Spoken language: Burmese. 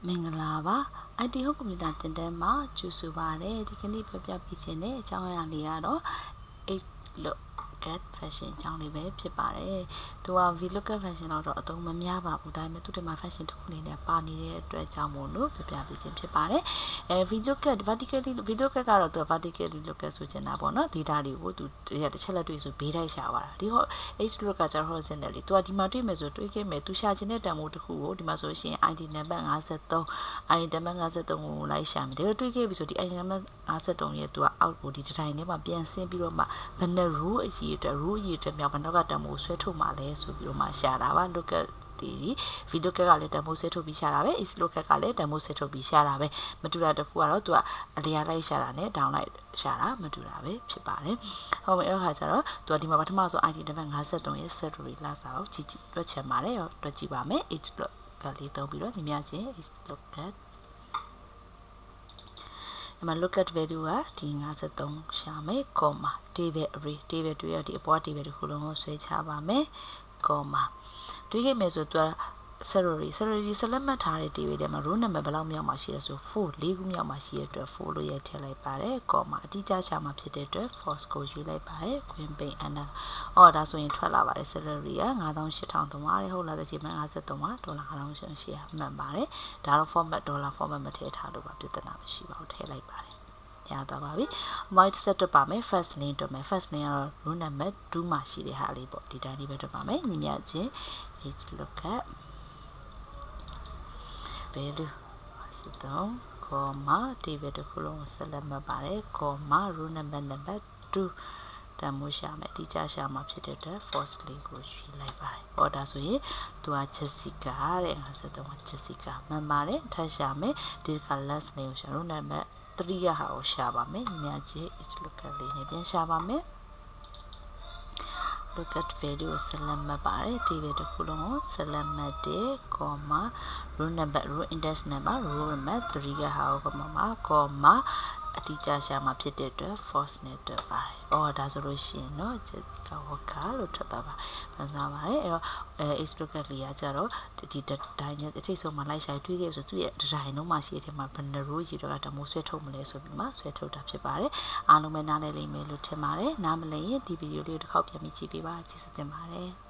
မင်္ဂလာပါ IT ဟုတ်ကွန်ပျူတာသင်တန်းမှာကြိုဆိုပါရစေဒီကနေ့ပြပြပေးခြင်းနဲ့အကြောင်းအရာလေးကတော့ VLOOKUP function အကြောင်းလေးပဲဖြစ်ပါတယ်သူက VLOOKUP function တော့အသုံးမများပါဘူးဒါပေမဲ့သူတို့မှာ function တစ်ခုအနေနဲ့ပါနေတဲ့အတွက်ကြောင့်မို့လို့ပြပြပေးခြင်းဖြစ်ပါတယ်VLOOKUP vertically VLOOKUP ကတော့သူက vertically lookup ဆိုချင်တာပေါ့နော် data တွေကိုသူတစ်ချက်လက်တွေ့ဆိုဘေးတိုက်ရှာသွားတာဒီ HLOOKUP ကကျတော့ horizontally သူကဒီမှာတွေ့မယ်ဆိုတွေးခဲ့မယ်သူရှာချင်တဲ့တန်ဖိုးတစ်ခုကိုဒီမှာဆိုရှင် ID နံပါတ်53 ID နံပါတ်53ကိုလိုက်ရှာမယ်ဒါတွေးခဲ့ပြီဆိုဒီ ID နံပါတ်53ရဲ့သူက out ကိုဒီတစ်တိုင်းထဲမှာပြန်ဆင်းပြီးတော့မှဘယ်နှ row အရေးအတွက် row အရေးအတွက်မြောက်ဘနောက်ကတန်ဖိုးဆွဲထုတ်မှလဲဆိုပြီးတော့မှရှာတာပါ lookup VLOOKUP ကလည်းတန်ဖိုးဆွဲထုတ်ပြီးရှာတာပဲ HLOOKUP ကလည်းတန်ဖိုးဆွဲထုတ်ပြီးရှာတာပဲမတူတာတစ်ခုကတော့သူကအလျားလိုက်ရှာတာနဲ့ down လိုက်ရှာတာမတူတာပဲဖြစ်ပါတယ်ဟုတ်ပြီအဲ့ခါကျတော့သူကဒီမှာပထမဆုံး ID နံပါတ်53ရဲ့ set array လာစာကိုကြည့်တွက်ချက်ပါတယ်ရောတွက်ကြည့်ပါမယ် HLOOKUP လေးသုံးပြီးတော့ညီမချင်း HLOOKUP lookup value ကဒီ53ရှာမယ် comma table array table တွေရဒီအပေါ် table တစ်ခုလုံးကိုဆွဲချပါမယ် comma တွေးခဲ့မယ်ဆိုတော့ salary ဆက်လက်မှတ်ထားတဲ့ table ထဲမှာ row number ဘယ်လောက်မြောက်မှာရှိလဲဆို4 4ခုမြောက်မှာရှိတဲ့အတွက်4လို့ရိုက်ထည့်လိုက်ပါတယ် comma အတိအကျရှာမှာဖြစ်တဲ့အတွက် false ကိုရွေးလိုက်ပါတယ် queen paint enter ဒါဆိုရင်ထွက်လာပါတယ် salary က98,300ဟုတ်လားတစ်ချိန်မှ53ပါဒေါ်လာ9800မှန်ပါတယ်ဒါတော့ format ဒေါ်လာ format မထည့်ထားလို့ပါပြဿနာမရှိပါဘူးထည့်လိုက်ပါတယ်ရတော့ပါပြီ void set တွက်ပါမယ် first name တွက်မယ် first name ကတော့ row number 2မှာရှိတဲ့ဟာလေးပေါ့ဒီတိုင်းလေးပဲတွက်ပါမယ်ညီမချင်း HLOOKUP value 73 comma table တစ်ခုလုံးကိုဆက်လက်မှတ်ပါတယ် comma row number 2တန်မိုးရှာမယ်တိကျရှာမှာဖြစ်တဲ့အတွက် false လေးကိုရွေးလိုက်ပါတယ်ဒါဆိုရင်သူက Jessica တဲ့53က Jessica မှန်ပါတယ်ထပ်ရှာမယ်ဒီက last name ကိုရှာ row number 3ရဟာကိုရှာပါမယ်ညီမချင်း HLOOKUP လေးနဲ့ပြန်ရှာပါမယ် lookup value ကိုဆက်လက်မှတ်ပါတယ် table တစ်ခုလုံးကိုဆက်လက်မှတ်တယ် comma row number row index number row number 3ကဟာကိုမှာ comma အတိအကျရှာမှာဖြစ်တဲ့အတွက် false နဲ့တွက်ပါတယ်ဒါဆိုလို့ရှိရင်တော့ Jessica Walker လို့ထွက်သွားပါမှန်ပါပါတယ်အဲ့တော့HLOOKUP လေးကကြတော့ဒီတိုင်းရဲ့အထိတ်ဆုံးမှာလိုက်ရှာတွေးခဲ့ဆိုသူ့ရဲ့ဒီဇိုင်းလုံးမှာရှိတဲ့မှာဘယ်နှ row ရေတော့တမိုးဆွဲထုတ်မလဲဆိုပြီးမှဆွဲထုတ်တာဖြစ်ပါတယ်အားလုံးပဲနားလည်လိမ့်မယ်လို့ထင်ပါတယ်နားမလည်ရင်ဒီဗီဒီယိုလေးကိုတစ်ခေါက်ပြန်ပြီးကြည့်ပေးပါကျေးဇူးတင်ပါတယ်